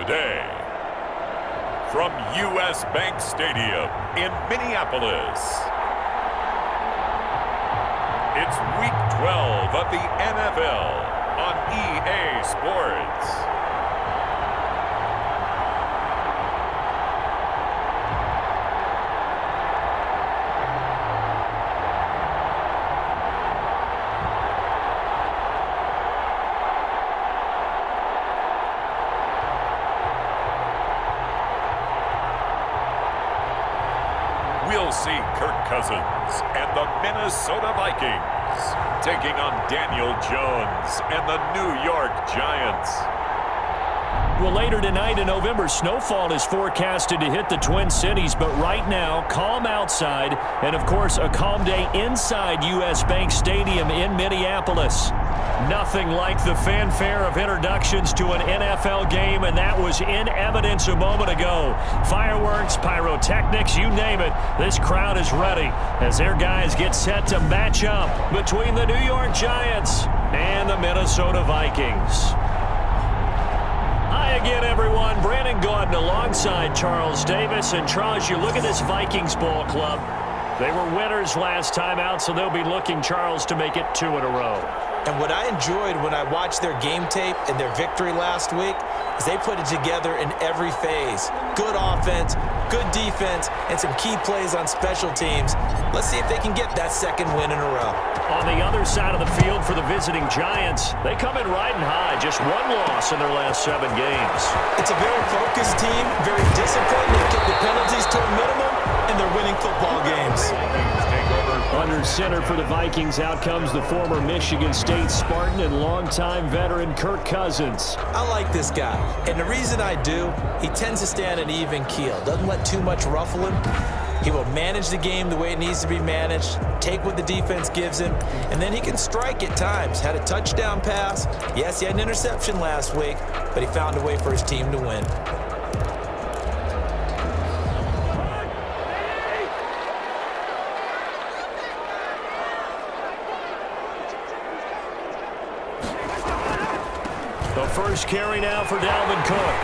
today, from U.S. Bank Stadium in Minneapolis, it's Week 12 of the NFL on EA Sports. We'll see Kirk Cousins and the Minnesota Vikings taking on Daniel Jones and the New York Giants. Well, later tonight in November, snowfall is forecasted to hit the Twin Cities, but right now, calm outside, and of course, a calm day inside U.S. Bank Stadium in Minneapolis. Nothing like the fanfare of introductions to an NFL game, and that was in evidence a moment ago. Fireworks, pyrotechnics, you name it. This crowd is ready as their guys get set to match up between the New York Giants and the Minnesota Vikings. Hi again, everyone. Brandon Gaudin alongside Charles Davis. And Charles, you look at this Vikings ball club. They were winners last time out, so they'll be looking, Charles, to make it 2 in a row. And what I enjoyed when I watched their game tape and their victory last week is they put it together in every phase. Good offense, good defense, and some key plays on special teams. Let's see if they can get that second win in a row. On the other side of the field for the visiting Giants, they come in riding high. Just one loss in their last 7 games. It's a very focused team, very disciplined. They keep the penalties to a minimum, and they're winning football games. Under center for the Vikings, out comes the former Michigan State Spartan and longtime veteran Kirk Cousins. I like this guy, and the reason I do, he tends to stand an even keel. Doesn't let too much ruffle him. He will manage the game the way it needs to be managed, take what the defense gives him, and then he can strike at times. Had a touchdown pass. Yes, he had an interception last week, but he found a way for his team to win. The first carry now for Dalvin Cook.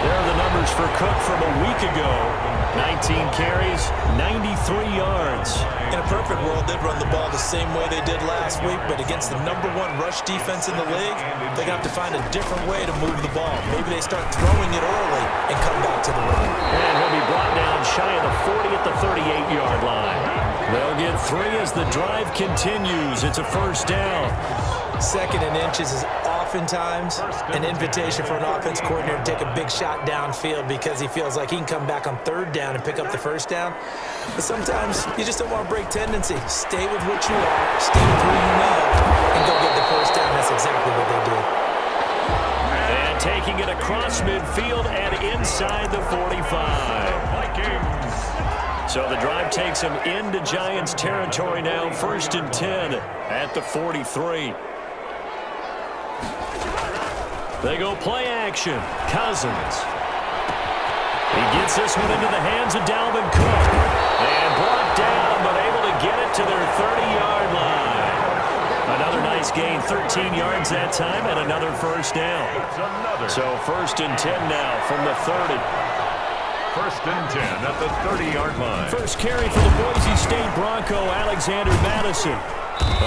There are the numbers for Cook from a week ago. 19 carries, 93 yards. In a perfect world, they'd run the ball the same way they did last week, but against the #1 rush defense in the league, they're going to have to find a different way to move the ball. Maybe they start throwing it early and come back to the run. And he'll be brought down shy of the 40 at the 38-yard line. They'll get 3 as the drive continues. It's a first down. Second and inches is oftentimes an invitation for an offense coordinator to take a big shot downfield because he feels like he can come back on 3rd down and pick up the first down. But sometimes you just don't want to break tendency. Stay with what you are, stay with who you know, and go get the first down. That's exactly what they did. And taking it across midfield and inside the 45. So the drive takes them into Giants territory now. 1st and 10 at the 43. They go play action. Cousins. He gets this one into the hands of Dalvin Cook. And brought down, but able to get it to their 30-yard line. Another nice gain, 13 yards that time, and another first down. So 1st and 10 now from the 30. 1st and 10 at the 30-yard line. First carry for the Boise State Bronco, Alexander Madison.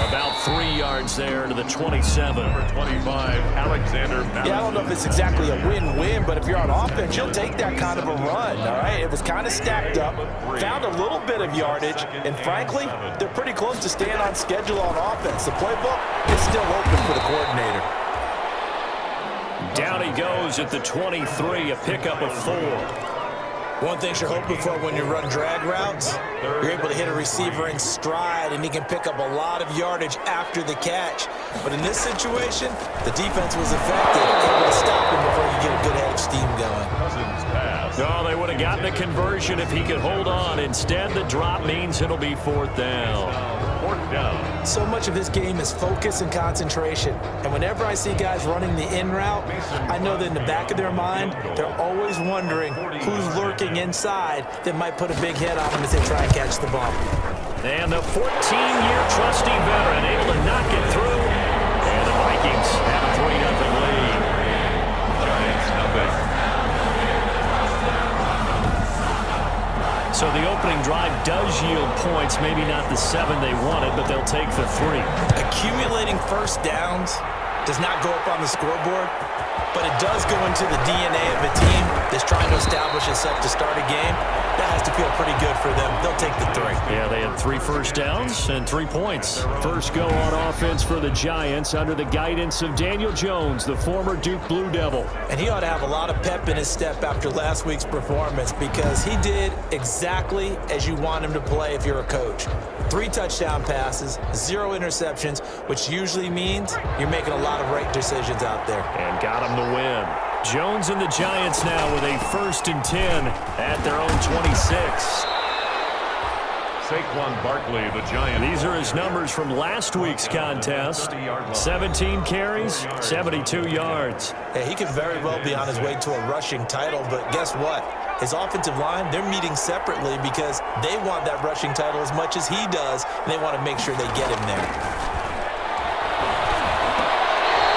About 3 yards there to the 27. Number 25, Alexander Madison. Yeah, I don't know if it's exactly a win-win, but if you're on offense, you'll take that kind of a run, all right? It was kind of stacked up, found a little bit of yardage, and frankly, they're pretty close to staying on schedule on offense. The playbook is still open for the coordinator. Down he goes at the 23, a pickup of 4. One thing you're hoping for when you run drag routes, you're able to hit a receiver in stride, and he can pick up a lot of yardage after the catch. But in this situation, the defense was effective, able to stop him before you get a good head of steam going. No, they would have gotten a conversion if he could hold on. Instead, the drop means it'll be 4th down. So much of this game is focus and concentration. And whenever I see guys running the in route, I know that in the back of their mind, they're always wondering who's lurking inside that might put a big hit on them as they try and catch the ball. And the 14-year trusty veteran able to knock it through. And the Vikings have a 3-0 yield points, maybe not the 7 they wanted, but they'll take the 3. Accumulating first downs does not go up on the scoreboard, but it does go into the DNA of a team that's trying to establish itself to start a game. That has to feel pretty good for them. They'll take the 3. Yeah, they had 3 first downs and 3 points. First go on offense for the Giants under the guidance of Daniel Jones, the former Duke Blue Devil. And he ought to have a lot of pep in his step after last week's performance because he did exactly as you want him to play if you're a coach. 3 touchdown passes, 0 interceptions, which usually means you're making a lot of right decisions out there. And got him the win. Jones and the Giants now with a 1st and 10 at their own 26. Saquon Barkley, the Giants. These are his numbers from last week's contest. 17 carries, 72 yards. Yeah, he could very well be on his way to a rushing title, but guess what? His offensive line, they're meeting separately because they want that rushing title as much as he does, and they want to make sure they get him there.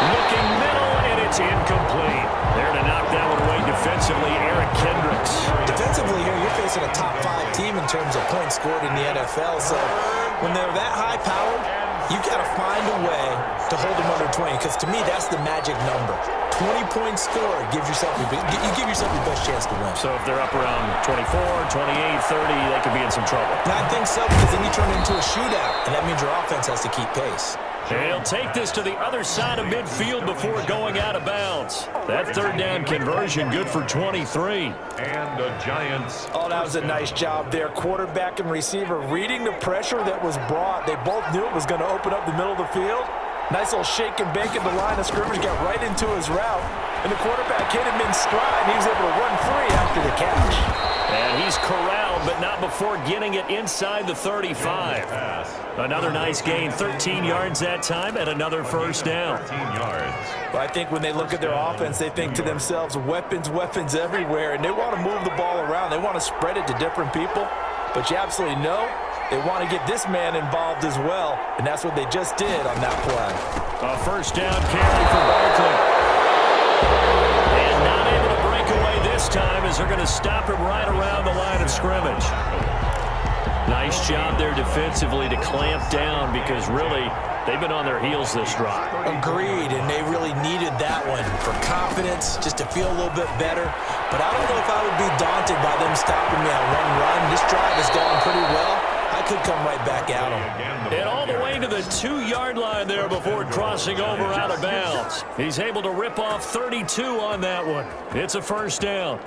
Looking middle, and it's incomplete. There to knock that one away defensively, Eric Kendricks. Defensively here, you're facing a top 5 team in terms of points scored in the NFL, so when they're that high-powered, you've got to find a way to hold them under 20, because to me, that's the magic number. 20 points scored gives yourself you give yourself your best chance to win. So if they're up around 24, 28, 30, they could be in some trouble. And I think so, because then you turn it into a shootout, and that means your offense has to keep pace. He'll take this to the other side of midfield before going out of bounds. That 3rd down conversion good for 23. And the Giants. Oh, that was a nice job there. Quarterback and receiver reading the pressure that was brought. They both knew it was going to open up the middle of the field. Nice little shake and bake at the line of scrimmage, got right into his route. And the quarterback hit him in stride, and he was able to run free after the catch. And he's corralled, but not before getting it inside the 35. Another nice gain, 13 yards that time, and another 1st down. 13 yards. Well, I think when they look at their offense, they think to themselves, weapons, weapons everywhere, and they want to move the ball around. They want to spread it to different people, but you absolutely know they want to get this man involved as well, and that's what they just did on that play. A 1st down carry for Barkley. And not able to break away this time as they're going to stop him right around the line of scrimmage. Nice job there defensively to clamp down because really they've been on their heels this drive. Agreed, and they really needed that one for confidence, just to feel a little bit better. But I don't know if I would be daunted by them stopping me on one run. This drive has gone pretty well. I could come right back at him. And all the way to the 2-yard line there before crossing over out of bounds. He's able to rip off 32 on that one. It's a 1st down.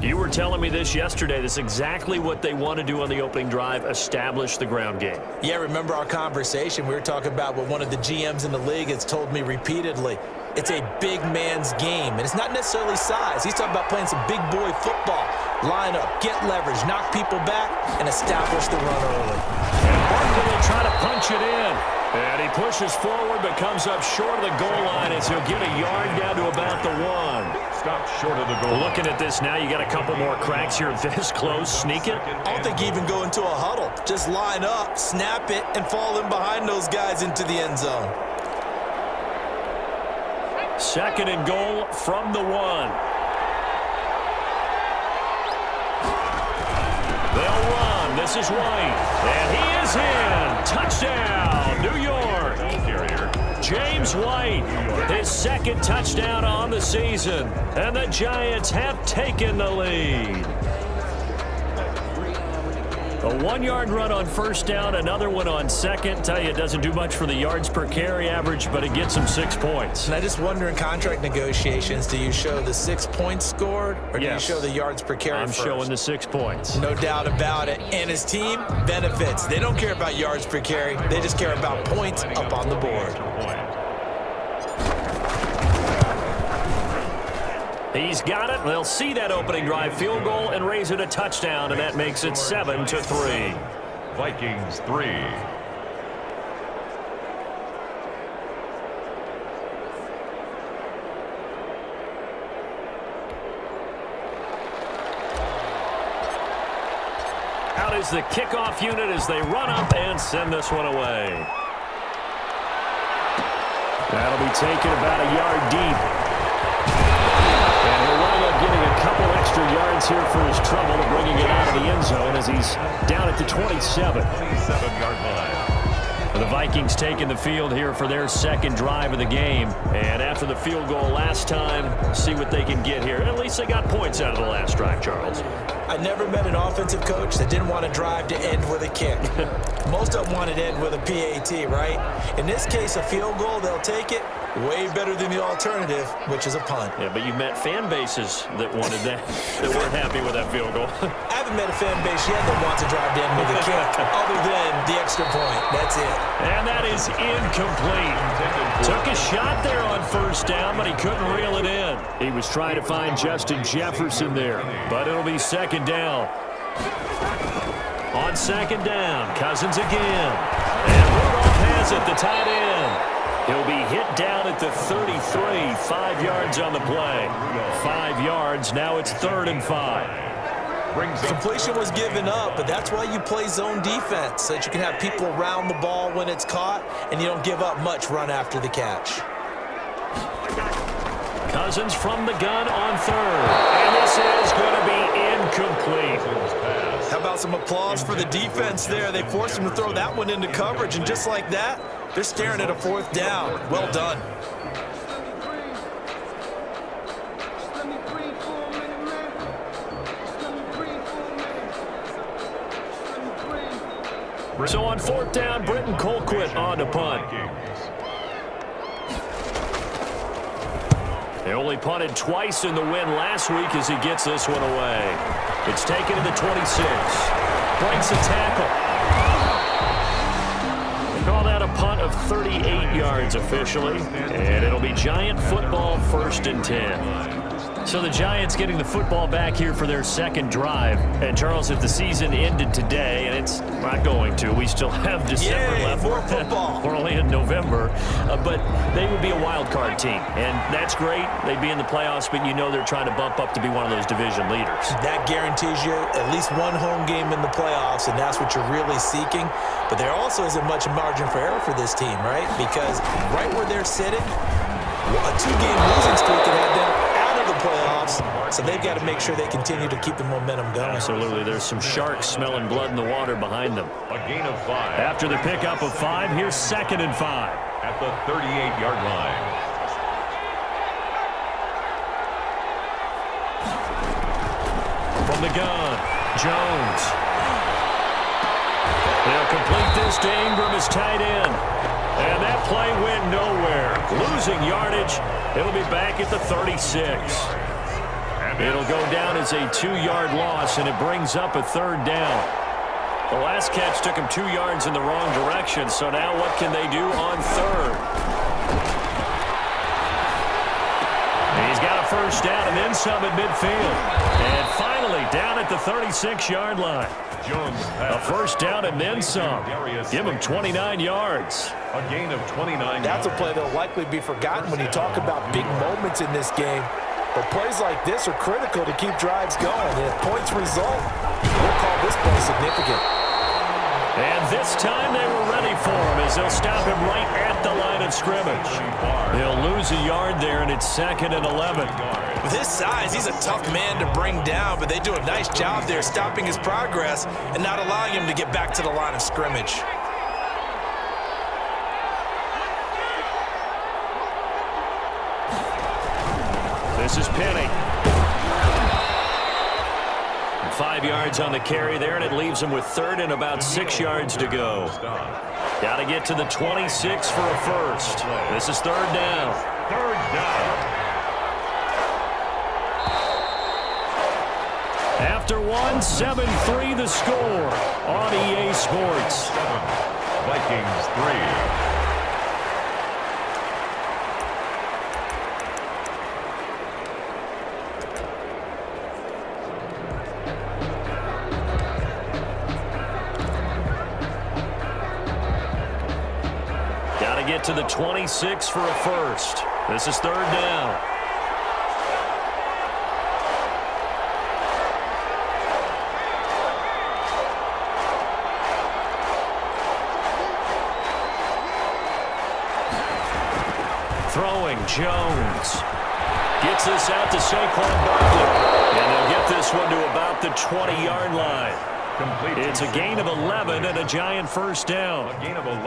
You were telling me this yesterday. This is exactly what they want to do on the opening drive, establish the ground game. Yeah, remember our conversation? We were talking about what one of the GMs in the league has told me repeatedly. It's a big man's game, and it's not necessarily size. He's talking about playing some big boy football. Line up, get leverage, knock people back, and establish the run early. And Barkley will try to punch it in. And he pushes forward but comes up short of the goal line as he'll get a yard down to about the 1. Stop short of the goal. Looking at this now, you got a couple more cracks here this close. Sneak it. I don't think you even go into a huddle. Just line up, snap it, and fall in behind those guys into the end zone. 2nd and goal from the 1. They'll run. This is White. And he is in. Touchdown, New York. James White, his 2nd touchdown on the season. And the Giants have taken the lead. A 1-yard run on 1st down, another one on 2nd. Tell you, it doesn't do much for the yards per carry average, but it gets them 6 points. And I just wonder in contract negotiations, do you show the 6 points scored, or do you show the yards per carry I'm first? showing the 6 points. No doubt about it. And his team benefits. They don't care about yards per carry. They just care about points up on the board. He's got it. They'll see that opening drive field goal and raise it a touchdown, and that makes it 7-3. Vikings 3. Out is the kickoff unit as they run up and send this one away. That'll be taken about a yard deep. And we're running up getting a couple extra extra yards here for his trouble of bringing it out of the end zone as he's down at the 27. 27-yard line. The Vikings taking the field here for their second drive of the game. And after the field goal last time, see what they can get here. At least they got points out of the last drive, Charles. I never met an offensive coach that didn't want to drive to end with a kick. Most of them wanted to end with a PAT, right? In this case, a field goal, they'll take it. Way better than the alternative, which is a punt. Yeah, but you've met fan bases that wanted that, that weren't happy with that field goal. I haven't met a fan base yet that wants to drive to end with a kick, other than the extra point. That's it. And that is incomplete. Took a shot there on first down, but he couldn't reel it in. He was trying to find Justin Jefferson there, but it'll be second down. On second down, Cousins again. And Rudolph has it, the tight end. He'll be hit down at the 33, 5 yards on the play. 5 yards, now it's 3rd and 5. Completion was given up, but that's why you play zone defense, so that you can have people around the ball when it's caught, and you don't give up much run after the catch. Cousins from the gun on 3rd, and this is going to be incomplete. How about some applause for the defense there? They forced him to throw that one into coverage, and just like that, they're staring at a 4th down. Well done. So on 4th down, Britton Colquitt on to punt. They only punted twice in the win last week as he gets this one away. It's taken to the 26. Breaks a tackle. Call that a punt of 38 yards officially. And it'll be Giant football, 1st and 10. So the Giants getting the football back here for their second drive. And Charles, if the season ended today, and it's not going to, we still have December left. More football. We're only in November. But they would be a wild card team. And that's great. They'd be in the playoffs, but you know they're trying to bump up to be one of those division leaders. That guarantees you at least one home game in the playoffs, and that's what you're really seeking. But there also isn't much margin for error for this team, right? Because right where they're sitting, a 2-game losing streak can have them out of the playoffs, so they've got to make sure they continue to keep the momentum going. Absolutely. There's some sharks smelling blood in the water behind them. A gain of 5. After the pickup of 5, here's 2nd and 5. At the 38-yard line. From the gun, Jones. They'll complete this to Ingram as tight end. And that play went nowhere. Losing yardage. It'll be back at the 36. It'll go down as a 2-yard loss, and it brings up a 3rd down. The last catch took him 2 yards in the wrong direction, so now what can they do on 3rd? He's got a 1st down and then some at midfield. And finally down at the 36-yard line. A 1st down and then some. Give him 29 yards. A gain of 29 That's a yards. play that'll likely be forgotten when you talk about big moments in this game. But plays like this are critical to keep drives going. And if points result, we'll call this play significant. And this time they were ready for him as they'll stop him right at the line of scrimmage. They'll lose a yard there, and it's 2nd and 11. With his size, he's a tough man to bring down, but they do a nice job there stopping his progress and not allowing him to get back to the line of scrimmage. This is Penny. 5 yards on the carry there, and it leaves him with 3rd and about 6 yards to go. Got to get to the 26 for a 1st. This is 3rd down. 3rd down. After one, 7-3 the score on EA Sports. Vikings 3. Get to the 26 for a 1st. This is 3rd down. Throwing Jones. Gets this out to Saquon Barkley. And they'll get this one to about the 20-yard line. It's a gain of 11 and a Giant first down.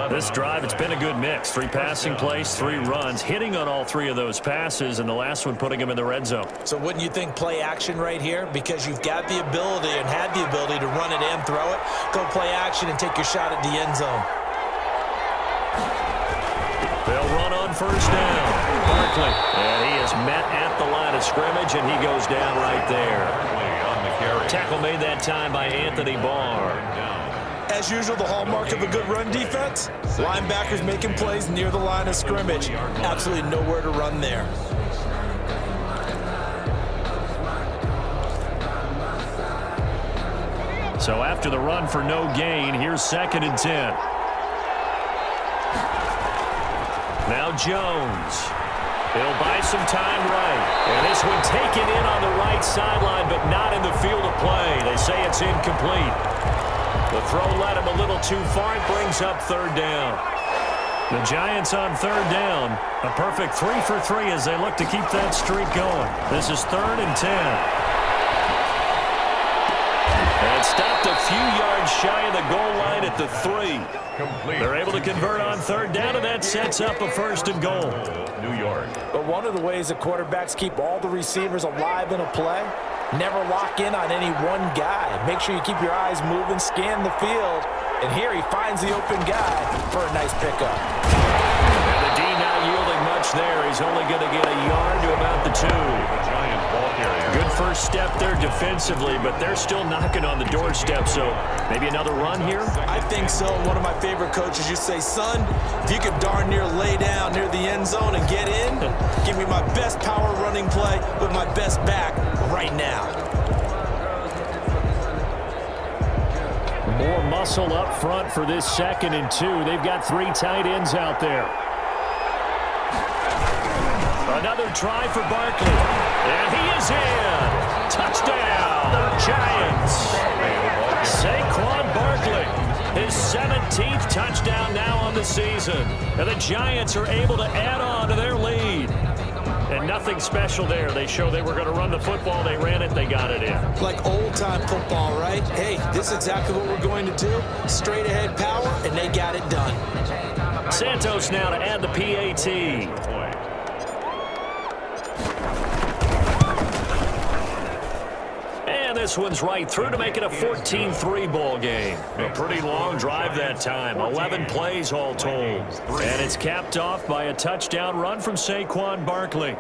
This drive, it's been a good mix. 3 passing plays, 3 runs, hitting on all 3 of those passes, and the last one putting him in the red zone. So wouldn't you think play action right here? Because you've got the ability and had the ability to run it and throw it. Go play action and take your shot at the end zone. They'll run on first down. Barkley, and he is met at the line of scrimmage, and he goes down right there. Tackle made that time by Anthony Barr. As usual, the hallmark of a good run defense, linebackers making plays near the line of scrimmage. Absolutely nowhere to run there. So after the run for no gain, here's 2nd and 10. Now Jones. He'll buy some time right. And this one taken in on the right sideline, but not in the field of play. They say it's incomplete. The throw led him a little too far. It brings up 3rd down. The Giants on 3rd down. A perfect 3 for 3 as they look to keep that streak going. This is 3rd and 10. And stopped a few yards shy of the goal line at the 3. They're able to convert on 3rd down, and that sets up a 1st and goal. New York. But one of the ways that quarterbacks keep all the receivers alive in a play, never lock in on any one guy. Make sure you keep your eyes moving, scan the field, and here he finds the open guy for a nice pickup. And the D not yielding much there. He's only going to get a yard to about the 2. Giant ball carrier. Good first step there defensively, but they're still knocking on the doorstep, so maybe another run here? I think so. One of my favorite coaches used to say, son, if you could darn near lay down near the end zone and get in, give me my best power running play with my best back right now. More muscle up front for this 2nd and 2. They've got 3 tight ends out there. Another try for Barkley. And he is in. Touchdown, Giants. Saquon Barkley, his 17th touchdown now on the season. And the Giants are able to add on to their lead. And nothing special there. They show they were going to run the football. They ran it. They got it in. Like old-time football, right? Hey, this is exactly what we're going to do. Straight-ahead power, and they got it done. Santos now to add the PAT. And this one's right through to make it a 14-3 ball game. A pretty long drive that time. 11 plays all told. And it's capped off by a touchdown run from Saquon Barkley.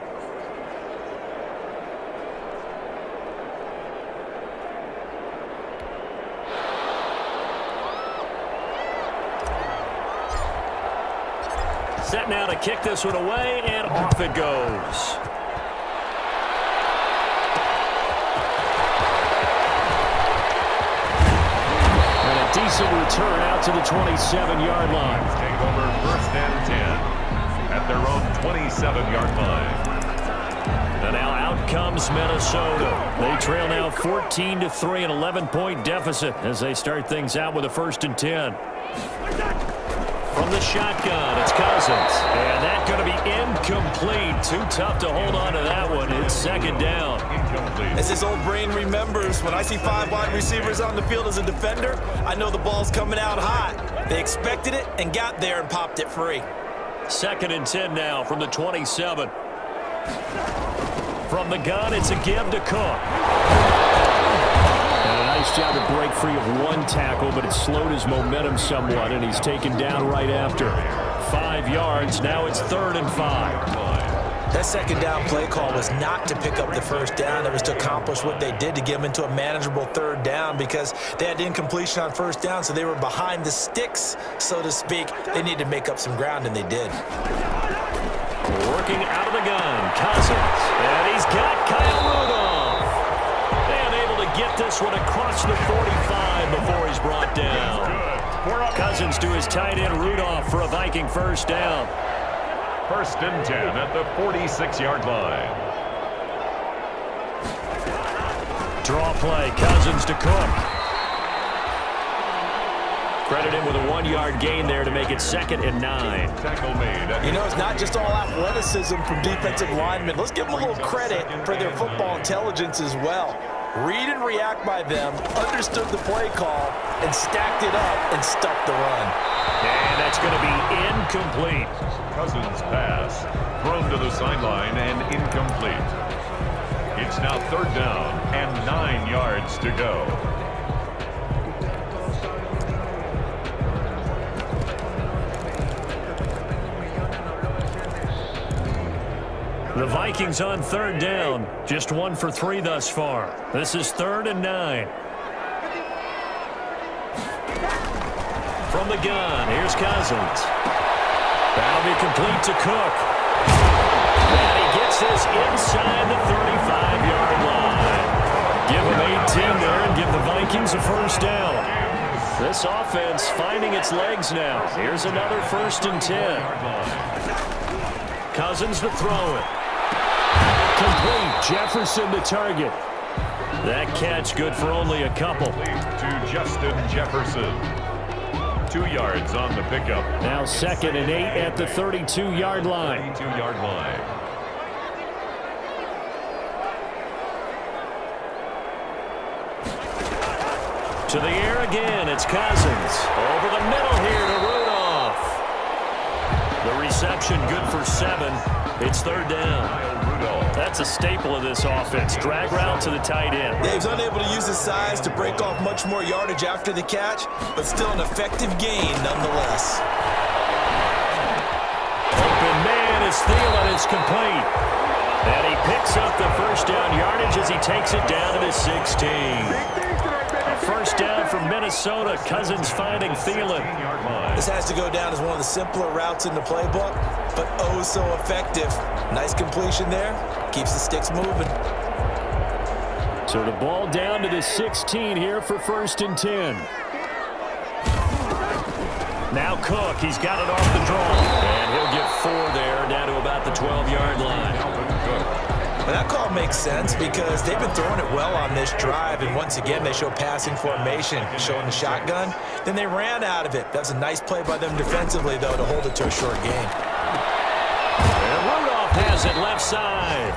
Set now to kick this one away, and off it goes. Decent return out to the 27-yard line. Take over 1st and 10 at their own 27-yard line. And now out comes Minnesota. They trail now 14-3, an 11-point deficit as they start things out with a 1st and 10. From the shotgun, it's Cousins. And that's going to be incomplete. Too tough to hold on to that one. It's 2nd down. As his old brain remembers, when I see 5 wide receivers on the field as a defender, I know the ball's coming out hot. They expected it and got there and popped it free. 2nd and 10 now from the 27. From the gun, it's a give to Cook. And a nice job to break free of one tackle, but it slowed his momentum somewhat, and he's taken down right after. 5 yards, now it's 3rd and 5. That 2nd down play call was not to pick up the 1st down. It was to accomplish what they did to get them into a manageable 3rd down because they had incompletion on 1st down, so they were behind the sticks, so to speak. They needed to make up some ground, and they did. Working out of the gun, Cousins. And he's got Kyle Rudolph. And able to get this one across the 45 before he's brought down. Cousins to his tight end Rudolph for a Viking 1st down. 1st and 10 at the 46-yard line. Draw play, Cousins to Cook. Credit him with a 1-yard gain there to make it 2nd and 9. Tackle made. You know, it's not just all athleticism from defensive linemen. Let's give them a little credit for their football intelligence as well. Read and react by them, understood the play call, and stacked it up and stuffed the run. And that's going to be incomplete. Cousins pass. Thrown to the sideline and incomplete. It's now 3rd down and 9 yards to go. The Vikings on 3rd down. Just 1 for 3 thus far. This is 3rd and 9. From the gun, here's Cousins. That'll be complete to Cook. And he gets this inside the 35-yard line. Give him 18 there and give the Vikings a 1st down. This offense finding its legs now. Here's another 1st and 10. Cousins to throw it. Complete. Jefferson the target. That catch good for only a couple. To Justin Jefferson. 2 yards on the pickup. Now 2nd and 8 at the 32-yard line. 32-yard line. To the air again. It's Cousins. Over the middle here to Rudolph. The reception good for 7. It's 3rd down. That's a staple of this offense. Drag route to the tight end. Dave's unable to use his size to break off much more yardage after the catch, but still an effective gain nonetheless. Open man is Thielen. It's complete. And he picks up the 1st down yardage as he takes it down to the 16. A 1st down from Minnesota. Cousins finding Thielen. This has to go down as one of the simpler routes in the playbook, but oh so effective. Nice completion there. Keeps the sticks moving. So the ball down to the 16 here for 1st and 10. Now Cook, he's got it off the draw. And he'll get 4 there, down to about the 12-yard line. And that call makes sense because they've been throwing it well on this drive, and once again they show passing formation, showing the shotgun. Then they ran out of it. That was a nice play by them defensively, though, to hold it to a short gain. And Rudolph has it left side.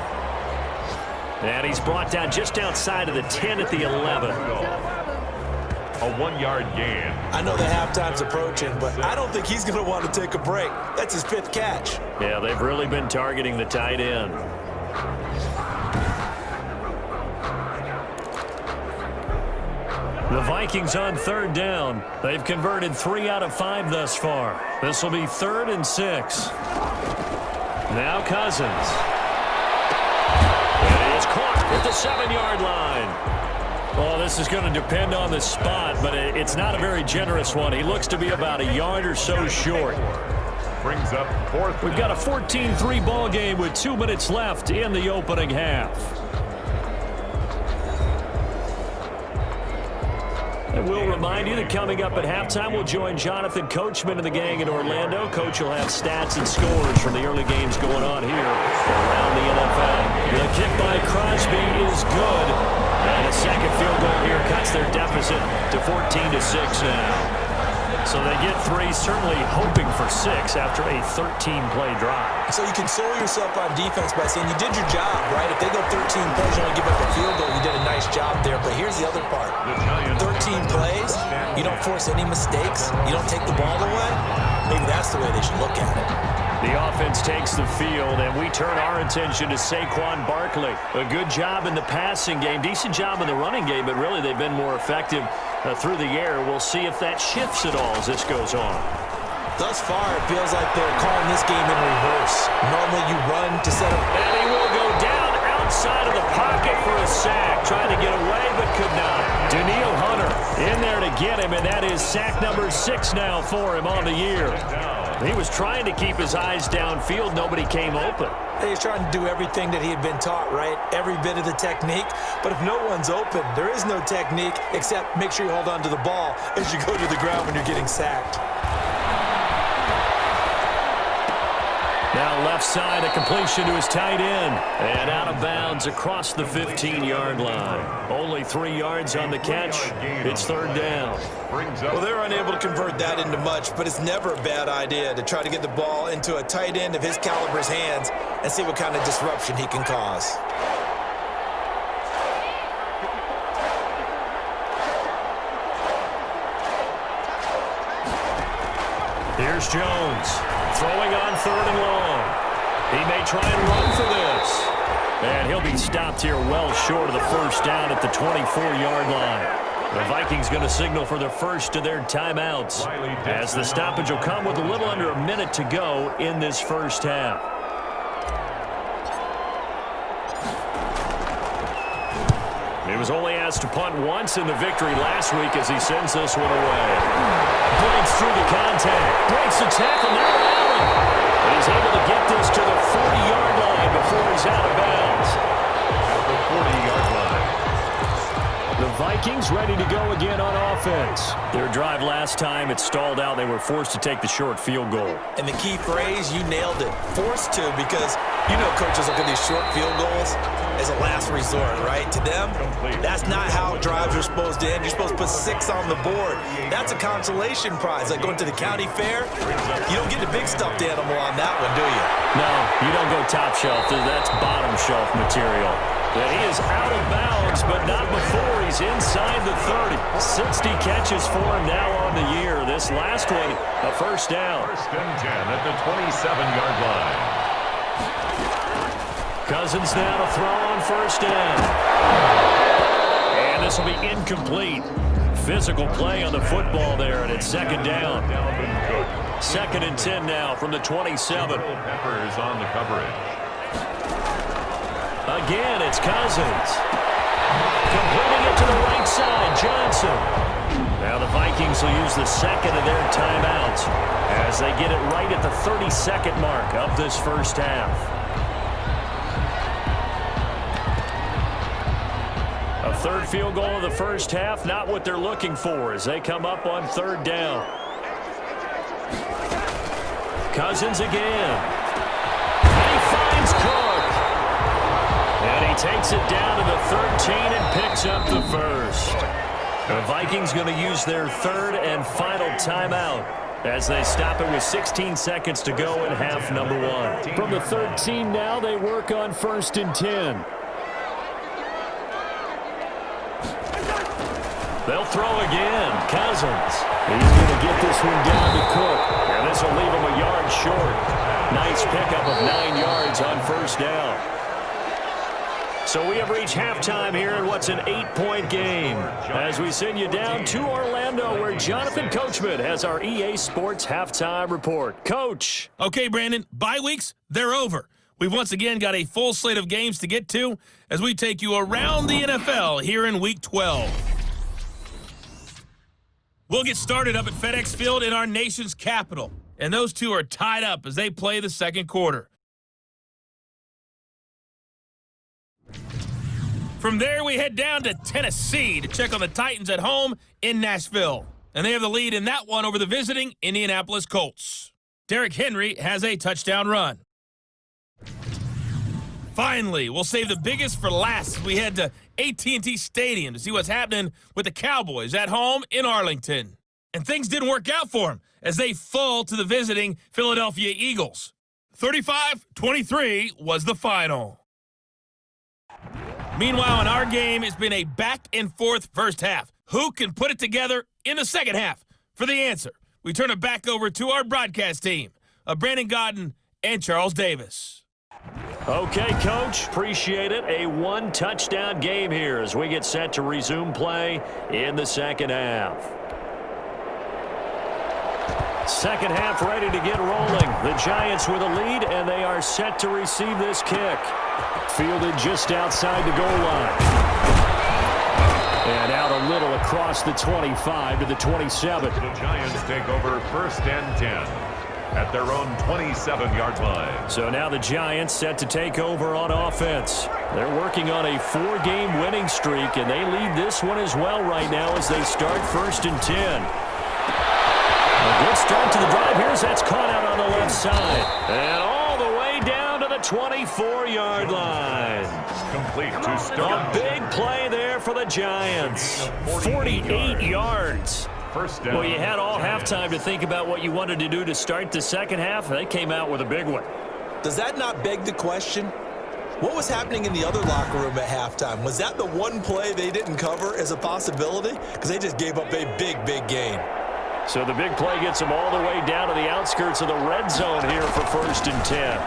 And he's brought down just outside of the 10 at the 11. A 1-yard gain. I know the halftime's approaching, but I don't think he's going to want to take a break. That's his 5th catch. Yeah, they've really been targeting the tight end. The Vikings on 3rd down. They've converted 3 out of 5 thus far. This will be 3rd and 6. Now Cousins. And it's caught at the 7-yard line. Well, this is going to depend on the spot, but it's not a very generous one. He looks to be about a yard or so short. Brings up 4th. We've got a 14-3 ball game with 2 minutes left in the opening half. And we'll remind you that coming up at halftime, we'll join Jonathan Coachman and the gang in Orlando. Coach will have stats and scores from the early games going on here around the NFL. The kick by Crosby is good. And a second field goal here cuts their deficit to 14-6 now. So they get 3, certainly hoping for 6 after a 13-play drive. So you console yourself on defense by saying you did your job, right? If they go 13 plays, you only give up a field goal, you did a nice job there. But here's the other part. 13 plays, you don't force any mistakes, you don't take the ball away. Maybe that's the way they should look at it. The offense takes the field, and we turn our attention to Saquon Barkley. A good job in the passing game, decent job in the running game, but really they've been more effective through the air. We'll see if that shifts at all as this goes on. Thus far, it feels like they're calling this game in reverse. Normally you run to set up. And he will go down outside of the pocket for a sack. Trying to get away, but could not. Danielle Hunter in there to get him, and that is sack number 6 now for him on the year. He was trying to keep his eyes downfield. Nobody came open. He's trying to do everything that he had been taught, right? Every bit of the technique. But if no one's open, there is no technique except make sure you hold on to the ball as you go to the ground when you're getting sacked. Now left side, a completion to his tight end. And out of bounds across the 15-yard line. Only 3 yards on the catch. It's third down. Well, they're unable to convert that into much, but it's never a bad idea to try to get the ball into a tight end of his caliber's hands and see what kind of disruption he can cause. Here's Jones, throwing on third and long. He may try and run for this. And he'll be stopped here well short of the first down at the 24-yard line. The Vikings going to signal for the first of their timeouts, as the stoppage will come with a little under a minute to go in this first half. He was only asked to punt once in the victory last week as he sends this one away. Breaks through the contact. Breaks the tackle. Now Allen. And he's able to get this to the 40-yard line before he's out of bounds. At the 40-yard line. The Vikings ready to go again on offense. Their drive last time, it stalled out. They were forced to take the short field goal. And the key phrase, you nailed it. Forced to, because you know coaches look at these short field goals as a last resort, right? To them, that's not how drives are supposed to end. You're supposed to put 6 on the board. That's a consolation prize. Like going to the county fair, you don't get the big stuffed animal on that one, do you? No, you don't go top shelf. That's bottom shelf material. But he is out of bounds, but not before he's inside the 30. 60 catches for him now on the year. This last one, a first down. First and 10 at the 27-yard line. Cousins now to throw on first down. And this will be incomplete. Physical play on the football there, and it's second down. Second and 10 now from the 27. Peppers on the coverage. Again, it's Cousins. Completing it to the right side, Johnson. Now the Vikings will use the second of their timeouts as they get it right at the 30-second mark of this first half. A third field goal of the first half, not what they're looking for as they come up on third down. Cousins again. And he finds Cook. And he takes it down to the 13 and picks up the first. The Vikings going to use their third and final timeout as they stop it with 16 seconds to go in half number 1. From the 13 now, they work on first and 10. They'll throw again. Cousins. He's going to get this one down to Cook. And this will leave him a yard short. Nice pickup of 9 yards on first down. So we have reached halftime here in what's an 8-point game as we send you down to Orlando where Jonathan Coachman has our EA Sports Halftime Report. Coach. Okay, Brandon, bye weeks, they're over. We've once again got a full slate of games to get to as we take you around the NFL here in Week 12. We'll get started up at FedEx Field in our nation's capital, and those two are tied up as they play the second quarter. From there, we head down to Tennessee to check on the Titans at home in Nashville. And they have the lead in that one over the visiting Indianapolis Colts. Derrick Henry has a touchdown run. Finally, we'll save the biggest for last as we head to AT&T Stadium to see what's happening with the Cowboys at home in Arlington. And things didn't work out for them as they fall to the visiting Philadelphia Eagles. 35-23 was the final. Meanwhile, in our game, it's been a back-and-forth first half. Who can put it together in the second half? For the answer, we turn it back over to our broadcast team of Brandon Godden and Charles Davis. Okay, Coach, appreciate it. A one-touchdown game here as we get set to resume play in the second half. Second half ready to get rolling. The Giants with a lead, and they are set to receive this kick. Fielded just outside the goal line. And out a little across the 25 to the 27. The Giants take over first and 10 at their own 27-yard line. So now the Giants set to take over on offense. They're working on a 4-game winning streak, and they lead this one as well right now as they start first and 10. A good start to the drive. Here's that's caught out on the left side. And all the 24-yard line. Complete to A Stone. big play there for the Giants. 48 yards. First down. Well, you had all halftime to think about what you wanted to do to start the second half. They came out with a big one. Does that not beg the question? What was happening in the other locker room at halftime? Was that the one play they didn't cover as a possibility? Because they just gave up a big, big gain. So the big play gets them all the way down to the outskirts of the red zone here for 1st and 10.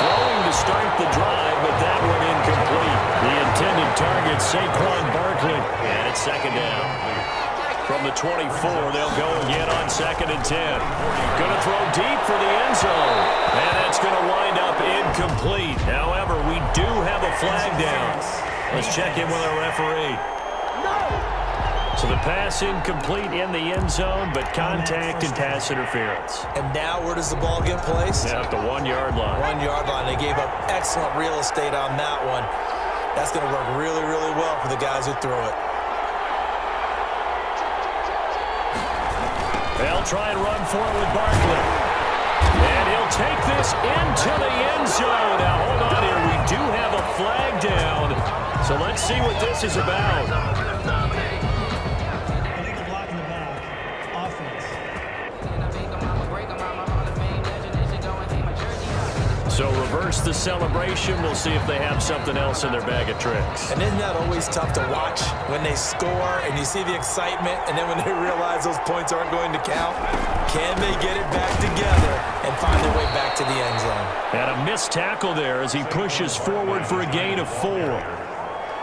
Throwing to start the drive, but that one incomplete. The intended target, Saquon Barkley. And it's 2nd down. From the 24, they'll go again on 2nd and 10. Going to throw deep for the end zone. And that's going to wind up incomplete. However, we do have a flag down. Let's check in with our referee. So the pass incomplete in the end zone, but contact and pass interference. And now where does the ball get placed? At the 1-yard line. 1-yard line. They gave up excellent real estate on that one. That's going to work really, really well for the guys who threw it. They'll try and run for it with Barkley. And he'll take this into the end zone. Now, hold on here. We do have a flag down. So let's see what this is about. So reverse the celebration. We'll see if they have something else in their bag of tricks. And isn't that always tough to watch when they score and you see the excitement and then when they realize those points aren't going to count? Can they get it back together and find their way back to the end zone? And a missed tackle there as he pushes forward for a gain of 4.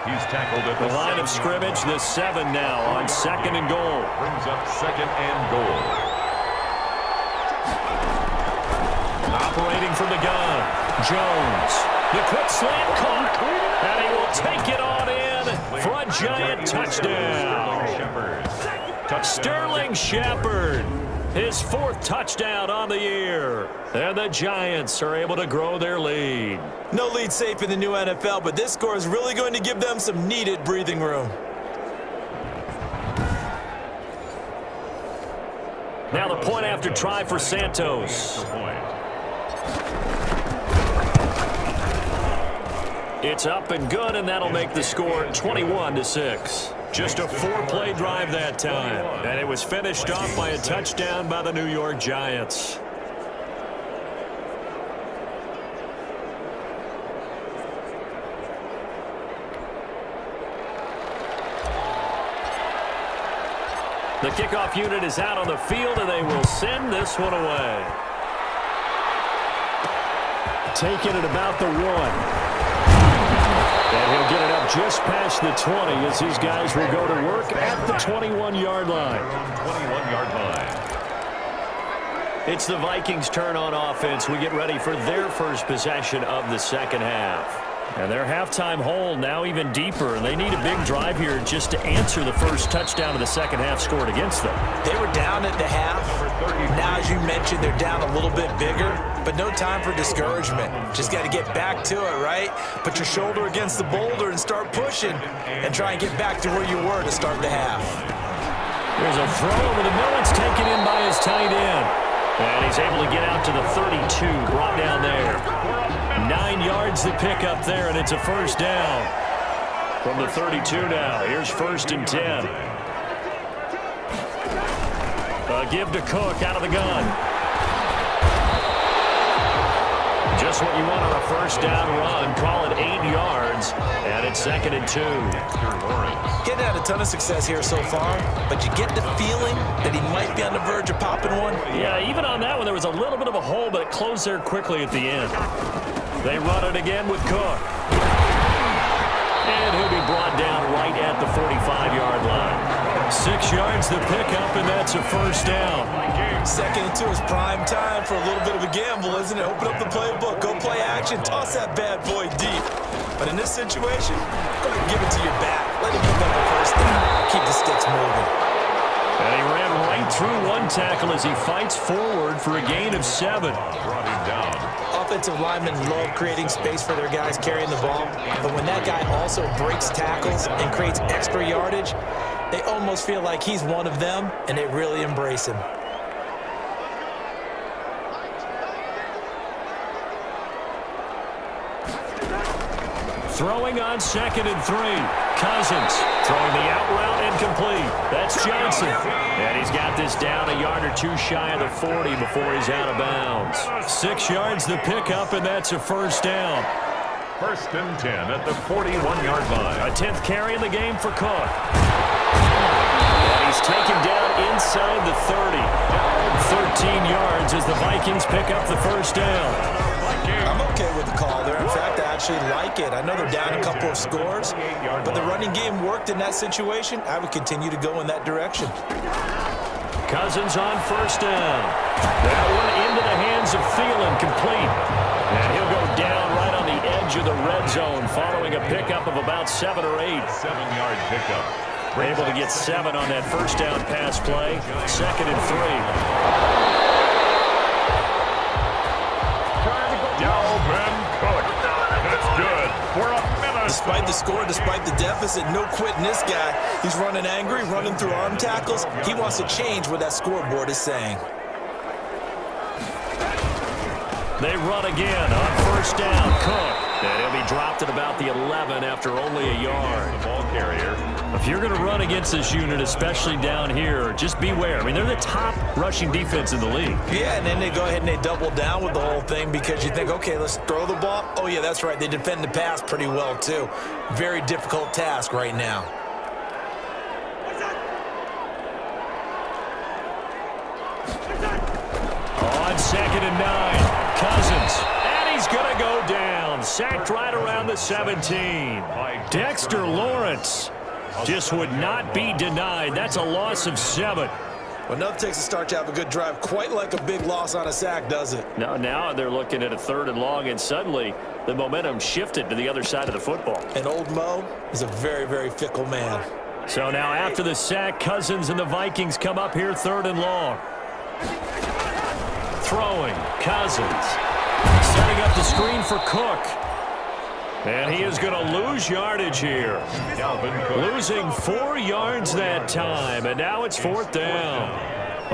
He's tackled at The line of scrimmage, the 7 now on 2nd and goal. Brings up 2nd and goal. Operating from the gun, Jones. The quick slant caught, and he will take it on in for a giant touchdown. Sterling Shepard, his 4th touchdown on the year. And the Giants are able to grow their lead. No lead safe in the new NFL, but this score is really going to give them some needed breathing room. Now the point after try for Santos. It's up and good, and that'll make the score 21-6. Just a 4-play drive that time, and it was finished off by a touchdown by the New York Giants. The kickoff unit is out on the field, and they will send this one away. Taking it about the 1. And he'll get it up just past the 20 as these guys will go to work at the 21-yard line. 21-yard line. It's the Vikings' turn on offense. We get ready for their first possession of the second half. And their halftime hole now even deeper, and they need a big drive here just to answer the first touchdown of the second half scored against them. They were down at the half. Now, as you mentioned, they're down a little bit bigger, but no time for discouragement. Just got to get back to it, right? Put your shoulder against the boulder and start pushing and try and get back to where you were to start the half. There's a throw over the middle. It's taken in by his tight end. And he's able to get out to the 32, brought down there. 9 yards to pick up there, and it's a first down. From the 32 now, here's 1st and 10. A give to Cook out of the gun. Just what you want on a first down run. Call it 8 yards, and it's 2nd and 2. Getting had a ton of success here so far, but you get the feeling that he might be on the verge of popping one. Yeah, even on that one, there was a little bit of a hole, but it closed there quickly at the end. They run it again with Cook. And he'll be brought down right at the 45-yard line. 6 yards to pick up, and that's a first down. 2nd and 2 is prime time for a little bit of a gamble, isn't it? Open up the playbook, go play action, toss that bad boy deep. But in this situation, go ahead and give it to your back. Let him pick up the first down. Keep the sticks moving. And he ran right through one tackle as he fights forward for a gain of 7. Brought him down. Offensive linemen love creating space for their guys carrying the ball, but when that guy also breaks tackles and creates extra yardage, they almost feel like he's one of them, and they really embrace him. Throwing on 2nd and 3. Cousins throwing the out route incomplete. That's Johnson. And he's got this down a yard or two shy of the 40 before he's out of bounds. 6 yards the pickup, and that's a first down. 1st and 10 at the 41-yard line. A 10th carry in the game for Cook. And he's taken down inside the 30. 13 yards as the Vikings pick up the first down. I'm okay with the call there. In fact, I actually like it. I know they're down a couple of scores, but the running game worked in that situation. I would continue to go in that direction. Cousins on first down. That one into the hands of Thielen, complete. And he'll go down right on the edge of the red zone following a pickup of about 7 or 8. 7-yard pickup. Able to get 7 on that first down pass play. 2nd and 3. Dalvin Cook. That's good for a minute. Despite the score, despite the deficit, no quitting this guy. He's running angry, running through arm tackles. He wants to change what that scoreboard is saying. They run again on first down. Cook. And he'll be dropped at about the 11 after only a yard. The ball carrier. If you're going to run against this unit, especially down here, just beware. I mean, they're the top rushing defense in the league. Yeah, and then they go ahead and they double down with the whole thing because you think, okay, let's throw the ball. Oh, yeah, that's right. They defend the pass pretty well, too. Very difficult task right now. On 2nd and 9, Cousins. And he's going to go down. Sacked right around the 17. Dexter Lawrence just would not be denied. That's a loss of 7. Well, nothing takes a start to have a good drive quite like a big loss on a sack, does it? Now they're looking at a 3rd and long, and suddenly the momentum shifted to the other side of the football. And old Mo is a very, very fickle man. So now after the sack, Cousins and the Vikings come up here 3rd and long. Throwing, Cousins. Setting up the screen for Cook. And he is going to lose yardage here. Losing 4 yards that time, and now it's 4th down.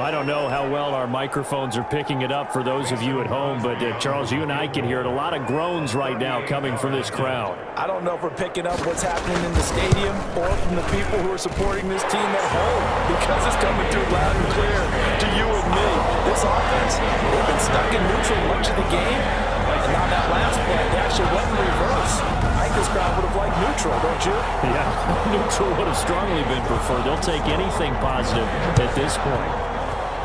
I don't know how well our microphones are picking it up for those of you at home, but Charles, you and I can hear it. A lot of groans right now coming from this crowd. I don't know if we're picking up what's happening in the stadium or from the people who are supporting this team at home because it's coming through loud and clear to you and me. This offense, they've been stuck in neutral much of the game, and on that last play, they actually went in reverse. I think this crowd would have liked neutral, don't you? Yeah, neutral would have strongly been preferred. They'll take anything positive at this point.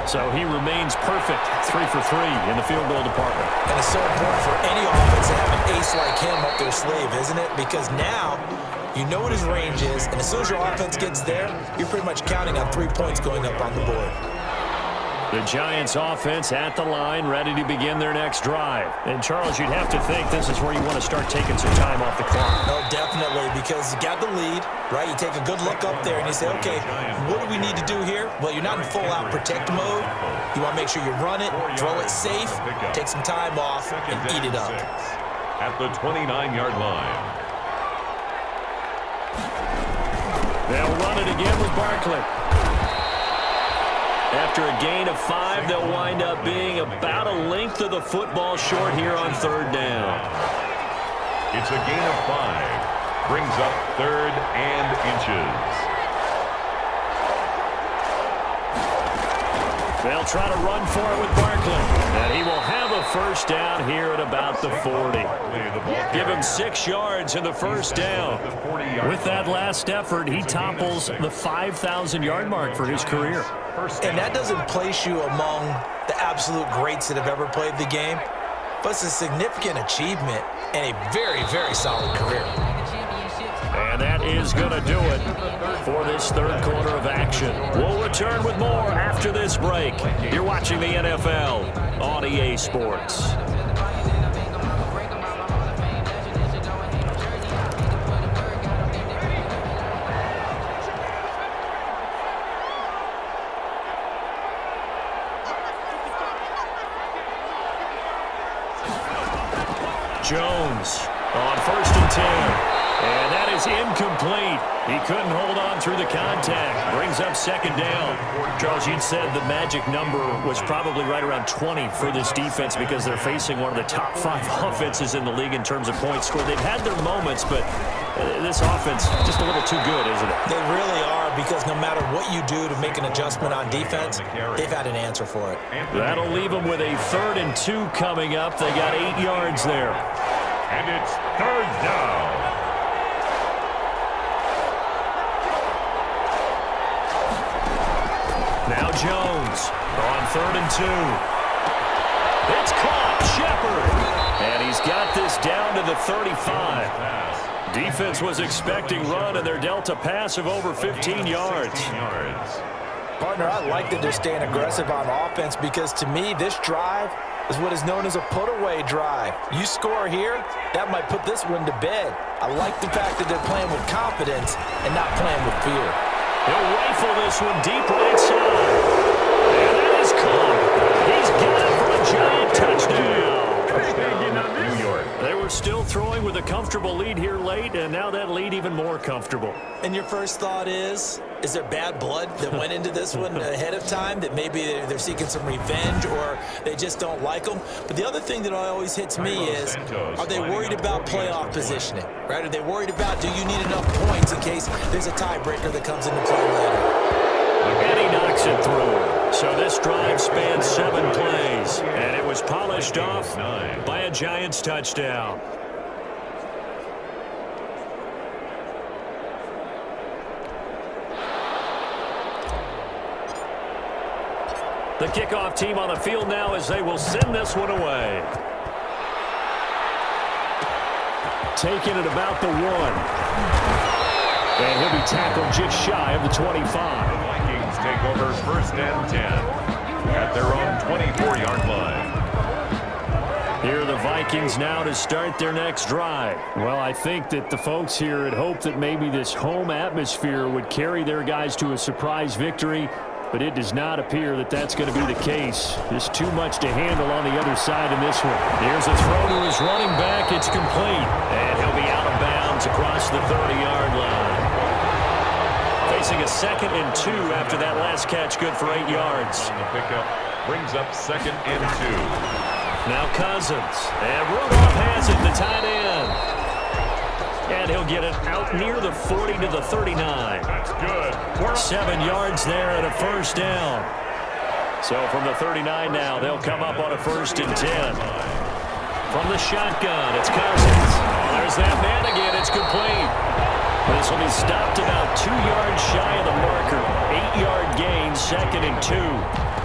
So he remains perfect, 3 for 3 in the field goal department. And it's so important for any offense to have an ace like him up their sleeve, isn't it? Because now you know what his range is, and as soon as your offense gets there, you're pretty much counting on 3 points going up on the board. The Giants offense at the line, ready to begin their next drive. And, Charles, you'd have to think this is where you want to start taking some time off the clock. No, definitely, because you got the lead, right? You take a good look up there and you say, okay, what do we need to do here? Well, you're not in full-out protect mode. You want to make sure you run it, throw it safe, take some time off, and eat it up. At the 29-yard line. They'll run it again with Barkley. After a gain of 5, they'll wind up being about a length of the football short here on 3rd down. It's a gain of 5. Brings up 3rd and inches. They'll try to run for it with Barkley. And he will have a first down here at about the 40. Give him 6 yards in the first down. With that last effort, he topples the 5,000-yard mark for his career. And that doesn't place you among the absolute greats that have ever played the game, but it's a significant achievement and a very, very solid career. And that is going to do it for this 3rd quarter of action. We'll return with more after this break. You're watching the NFL on EA Sports. Jones on 1st and 10. And that is incomplete. He couldn't hold on through the contact. Brings up second down. Charles, you'd said the magic number was probably right around 20 for this defense because they're facing one of the top 5 offenses in the league in terms of points scored. They've had their moments, but this offense just a little too good, isn't it? They really are, because no matter what you do to make an adjustment on defense, they've had an answer for it. That'll leave them with a 3rd and 2 coming up. They got 8 yards there. And it's 3rd down. Now Jones on 3rd and 2. It's caught. Shepard. And he's got this down to the 35. Defense was expecting run, and they're dealt a pass of over 15 yards. Partner, I like that they're staying aggressive on offense, because to me, this drive is what is known as a put-away drive. You score here, that might put this one to bed. I like the fact that they're playing with confidence and not playing with fear. He'll rifle this one deep right side. And that is caught. He's got it for a giant touchdown. New York. They were still throwing with a comfortable lead here late, and now that lead even more comfortable. And your first thought is there bad blood that went into this one ahead of time, that maybe they're seeking some revenge, or they just don't like them? But the other thing that always hits me is, are they worried about playoff positioning, right? Are they worried about, do you need enough points in case there's a tiebreaker that comes into play later? And he knocks it through. So this drive spans 7 plays, and it was polished off by a Giants touchdown. The kickoff team on the field now as they will send this one away. Taking it about the 1. And he'll be tackled just shy of the 25. Vikings take over 1st and 10 at their own 24-yard line. Here are the Vikings now to start their next drive. Well, I think that the folks here had hoped that maybe this home atmosphere would carry their guys to a surprise victory, but it does not appear that that's going to be the case. Just too much to handle on the other side in this one. Here's a throw to his running back. It's complete. And he'll be out of bounds across the 30-yard line. Facing a 2nd and 2 after that last catch, good for 8 yards. The pickup brings up 2nd and 2. Now Cousins. And Rudolph has it, the tight end. And he'll get it out near the 40 to the 39. That's good. 7 yards there and a 1st down. So from the 39 now, they'll come up on a 1st and 10. From the shotgun, it's Cousins. There's that man again. It's complete. This will be stopped about 2 yards shy of the marker. 8-yard gain, 2nd and 2.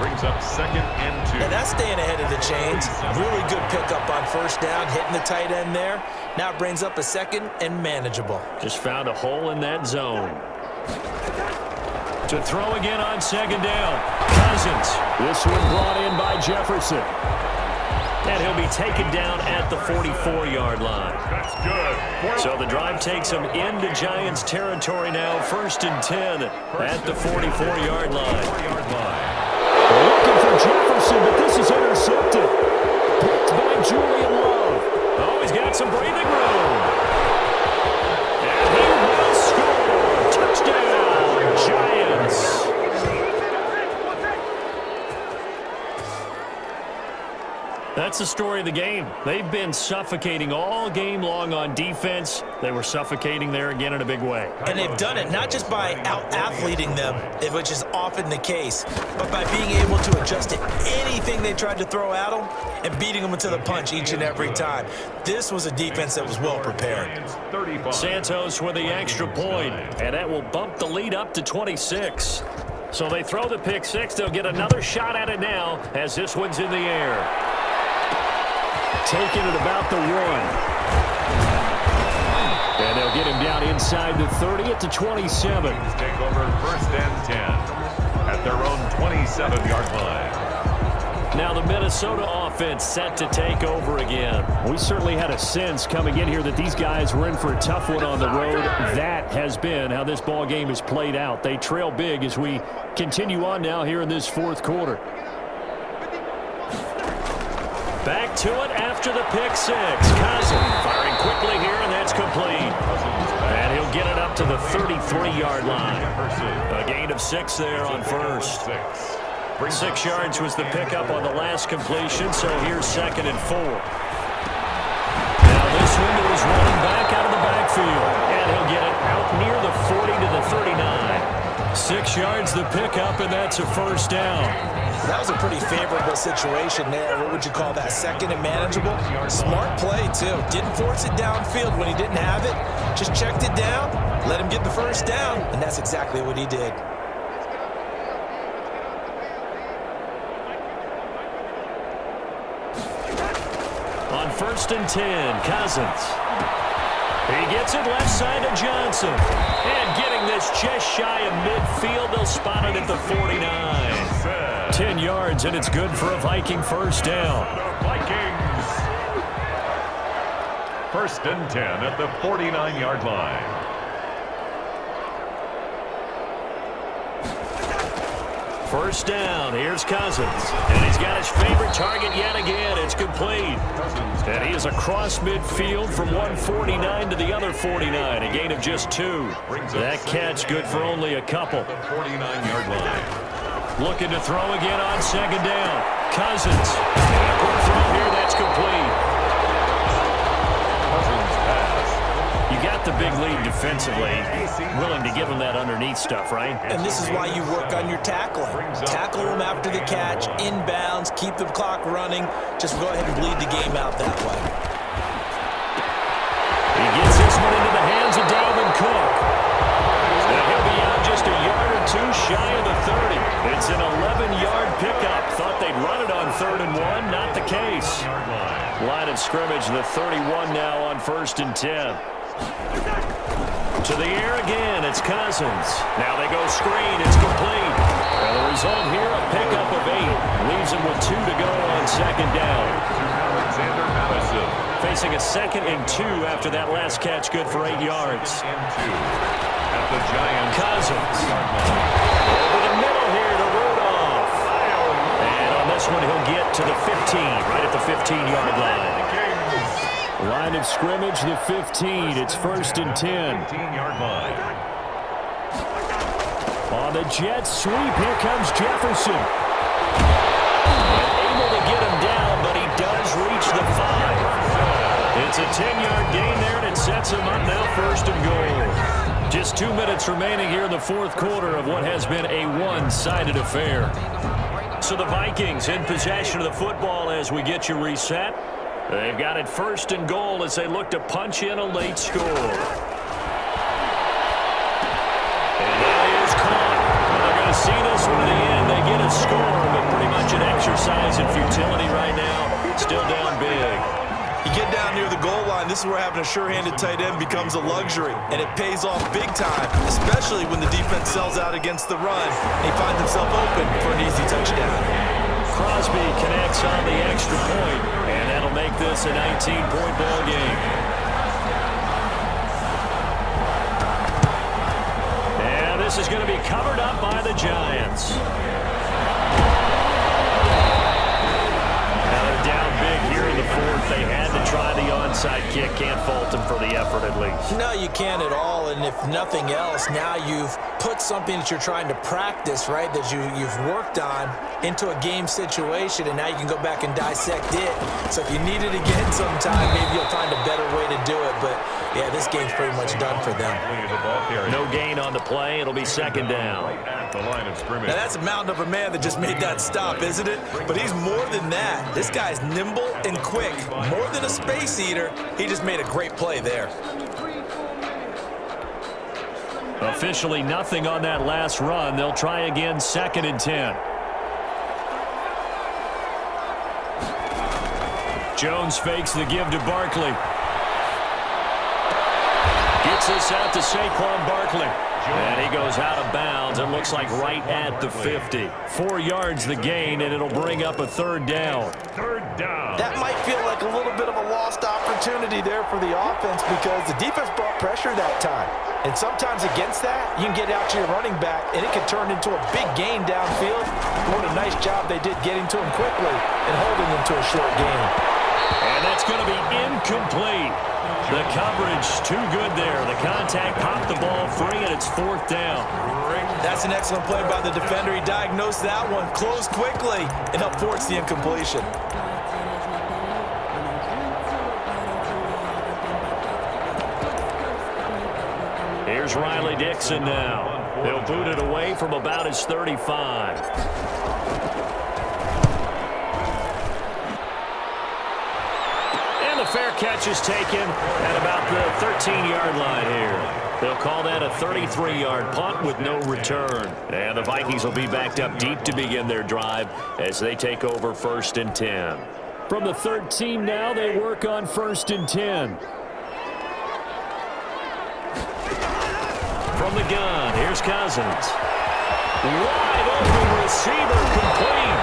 Brings up 2nd and 2. And that's staying ahead of the chains. Really good pickup on 1st down, hitting the tight end there. Now it brings up a 2nd and manageable. Just found a hole in that zone. To throw again on 2nd down. Cousins. This one brought in by Jefferson. And he'll be taken down at the 44-yard line. That's good. So the drive takes him into Giants territory now. 1st and 10 at the 44-yard line. Looking for Jefferson, but this is intercepted. Picked by Julian Love. Oh, he's got some breathing room. And he will score. Touchdown, Giants. That's the story of the game. They've been suffocating all game long on defense. They were suffocating there again in a big way. And they've done it not just by out-athleting them, which is often the case, but by being able to adjust to anything they tried to throw at them and beating them into the punch each and every time. This was a defense that was well prepared. Santos with the extra point, and that will bump the lead up to 26. So they throw the pick six. They'll get another shot at it now as this one's in the air. Taking it about the 1. And they'll get him down inside the 30 at the 27. Take over 1st and 10 at their own 27-yard line. Now the Minnesota offense set to take over again. We certainly had a sense coming in here that these guys were in for a tough one on the road. That has been how this ball game is played out. They trail big as we continue on now here in this 4th quarter. Back to it after the pick six. Cousins firing quickly here, and that's complete. get it up to the 33-yard line. A gain of 6 there on first. 6 yards was the pickup on the last completion, so here's 2nd and 4. Now this window is running back out of the backfield, and he'll get it out near the 40 to the 39. 6 yards the pickup, and that's a first down. That was a pretty favorable situation there. What would you call that? 2nd and manageable? Smart play, too. Didn't force it downfield when he didn't have it. Just checked it down, let him get the first down, and that's exactly what he did. On 1st and 10, Cousins. He gets it left side to Johnson. And getting this just shy of midfield, they'll spot it at the 49. 10 yards, and it's good for a Viking first down. Vikings. 1st and 10 at the 49-yard line. First down, here's Cousins. And he's got his favorite target yet again. It's complete. And he is across midfield from 149 to the other 49. A gain of just 2. That catch good for only a couple. 49-yard line. Looking to throw again on 2nd down. Cousins. And a quick throw here, that's complete. Cousins pass. You got the big lead defensively. Willing to give him that underneath stuff, right? And this is why you work on your tackling. Tackle him after the catch, inbounds, keep the clock running. Just go ahead and bleed the game out that way. He gets this one into the hands of Dalvin Cook. Now he'll be out just a yard or 2 shy of the 30. It's an 11-yard pickup. Thought they'd run it on 3rd and 1. Not the case. Line of scrimmage, the 31 now on 1st and 10. To the air again, it's Cousins. Now they go screen, it's complete. And the result here, a pickup of 8. Leaves him with 2 to go on 2nd down. Alexander Madison. Facing a 2nd and 2 after that last catch, good for 8 yards. And 2 at the Giants. Cousins. Over the middle here to Rudolph. And on this one, he'll get to the 15, right at the 15-yard line. Line of scrimmage, the 15. It's 1st and 10. 15-yard line. On the jet sweep, here comes Jefferson. Able to get him down, but he does reach the 5. It's a 10-yard gain there, and it sets him up now 1st and goal. Just 2 minutes remaining here in the 4th quarter of what has been a one-sided affair. So the Vikings in possession of the football as we get you reset. They've got it 1st and goal as they look to punch in a late score. And that is caught. They're going to see this one to the end. They get a score, but pretty much an exercise in futility right now. Still down big. You get down near the goal line, this is where having a sure-handed tight end becomes a luxury, and it pays off big time, especially when the defense sells out against the run, and he finds himself open for an easy touchdown. Crosby connects on the extra point, and that'll make this a 19-point ball game. And this is going to be covered up by the Giants. Now they're down big here in the 4th. They had to try the onside kick. Can't fault them for the effort at least. No, you can't at all, and if nothing else, now you've put something that you're trying to practice, right, that you've worked on into a game situation, and now you can go back and dissect it. So if you need it again sometime, maybe you'll find a better way to do it. But, yeah, this game's pretty much done for them. No gain on the play. It'll be 2nd down. Right at the line of scrimmage. Now, that's a mountain of a man that just made that stop, isn't it? But he's more than that. This guy's nimble and quick. More than a space eater, he just made a great play there. Officially nothing on that last run. They'll try again 2nd and 10. Jones fakes the give to Barkley. Gets this out to Saquon Barkley. And he goes out of bounds. It looks like right at the 50. 4 yards the gain, and it'll bring up a 3rd down. 3rd down. That might feel like a little bit of a lost opportunity there for the offense because the defense brought pressure that time. And sometimes against that, you can get out to your running back, and it can turn into a big gain downfield. What a nice job they did getting to him quickly and holding him to a short gain. And that's going to be incomplete. The coverage too good there. The contact popped the ball free, and it's 4th down. That's an excellent play by the defender. He diagnosed that one, closed quickly, and helped force the incompletion. Here's Riley Dixon now. He'll boot it away from about his 35. And the fair catch is taken at about the 13-yard line here. They'll call that a 33-yard punt with no return. And the Vikings will be backed up deep to begin their drive as they take over 1st and 10. From the 13 now, they work on 1st and 10. From the gun, here's Cousins. Wide open receiver, complete.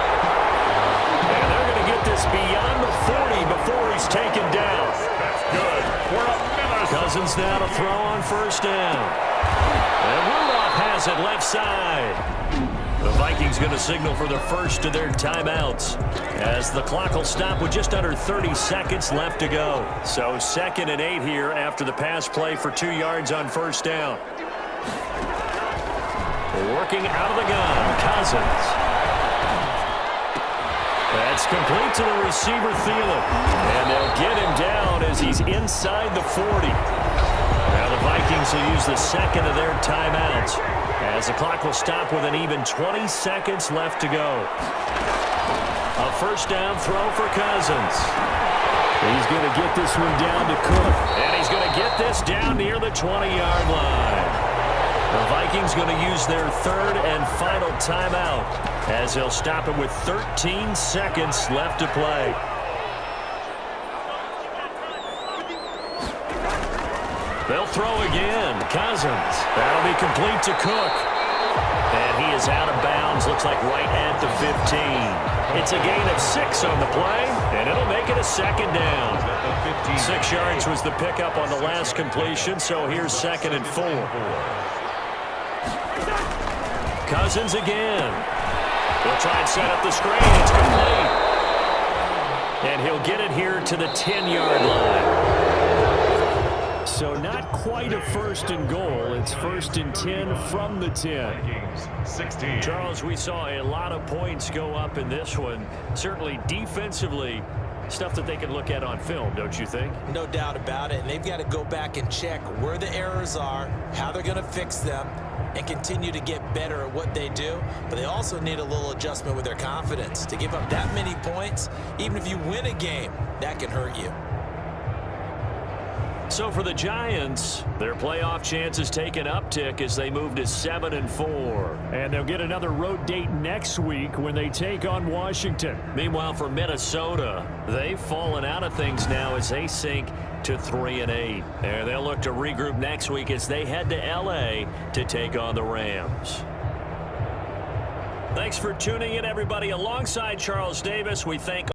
And they're going to get this beyond the 40 before he's taken down. That's good. We're up Minnesota. Cousins now to throw on 1st down. And Rudolph has it left side. The Vikings going to signal for the first of their timeouts as the clock will stop with just under 30 seconds left to go. So 2nd and 8 here after the pass play for 2 yards on 1st down. Working out of the gun, Cousins. That's complete to the receiver, Thielen. And they'll get him down as he's inside the 40. Now the Vikings will use the 2nd of their timeouts as the clock will stop with an even 20 seconds left to go. A 1st down throw for Cousins. He's going to get this one down to Cook. And he's going to get this down near the 20-yard line. The Vikings going to use their 3rd and final timeout as they'll stop it with 13 seconds left to play. They'll throw again. Cousins. That'll be complete to Cook. And he is out of bounds. Looks like right at the 15. It's a gain of 6 on the play, and it'll make it a 2nd down. 6 yards was the pickup on the last completion, so here's 2nd and 4. Cousins again. He'll try and set up the screen. It's complete. And he'll get it here to the 10-yard line. So not quite a 1st and goal. It's 1st and 10 from the 10. 16. Charles, we saw a lot of points go up in this one. Certainly defensively, stuff that they can look at on film, don't you think? No doubt about it. And they've got to go back and check where the errors are, how they're going to fix them, and continue to get better at what they do. But they also need a little adjustment with their confidence. To give up that many points, even if you win a game, that can hurt you. So for the Giants, their playoff chances take an uptick as they move to 7 and 4. And they'll get another road date next week when they take on Washington. Meanwhile, for Minnesota, they've fallen out of things now as they sink to 3 and 8. And they'll look to regroup next week as they head to L.A. to take on the Rams. Thanks for tuning in, everybody. Alongside Charles Davis, we thank